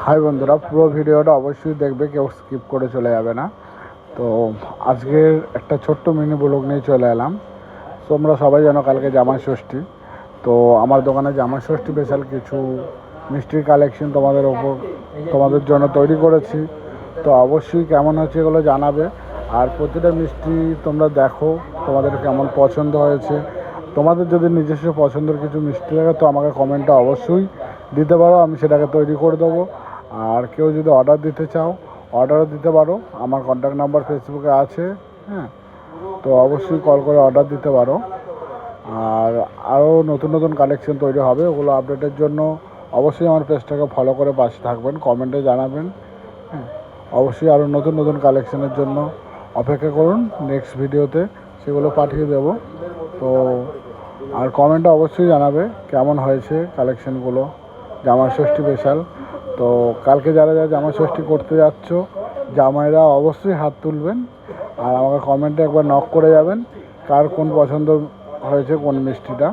High বন্ধুরা, পুরো ভিডিওটা অবশ্যই দেখবে, কেউ স্কিপ করে চলে যাবে না। তো আজকের একটা ছোট্ট মিনি ব্লগ নিয়ে চলে এলাম। তোমরা সবাই জানো কালকে জামাই ষষ্ঠী। তো আমার দোকানে জামাই ষষ্ঠী স্পেশাল কিছু মিষ্টির কালেকশন তোমাদের জন্য তৈরি করেছি। তো অবশ্যই কেমন হচ্ছে এগুলো জানাবে। আর প্রতিটা মিষ্টি তোমরা দেখো তোমাদের কেমন পছন্দ হয়েছে। তোমাদের যদি নিজস্ব পছন্দের কিছু মিষ্টি লাগে তো আমাকে কমেন্টে অবশ্যই দিতে পারো, আমি সেটাকে তৈরি করে দেবো। আর কেউ যদি অর্ডার দিতে চাও অর্ডারও দিতে পারো, আমার কন্ট্যাক্ট নাম্বার ফেসবুকে আছে। হ্যাঁ, তো অবশ্যই কল করে অর্ডার দিতে পারো। আর আরও নতুন নতুন কালেকশন তৈরি হবে, ওগুলো আপডেটের জন্য অবশ্যই আমার পেজটাকে ফলো করে পাশে থাকবেন, কমেন্টে জানাবেন। হ্যাঁ, অবশ্যই আরও নতুন নতুন কালেকশনের জন্য অপেক্ষা করুন, নেক্সট ভিডিওতে সেগুলো পাঠিয়ে দেব। তো আর কমেন্টে অবশ্যই জানাবে কেমন হয়েছে কালেকশনগুলো জামাই ষষ্ঠী স্পেশাল। তো কালকে যারা যারা জামাই ষষ্ঠী করতে যাচ্ছ জামাইরা অবশ্যই হাত তুলবেন, আর আমাকে কমেন্টে একবার নক করে যাবেন কার কোন পছন্দ হয়েছে কোন মিষ্টিটা।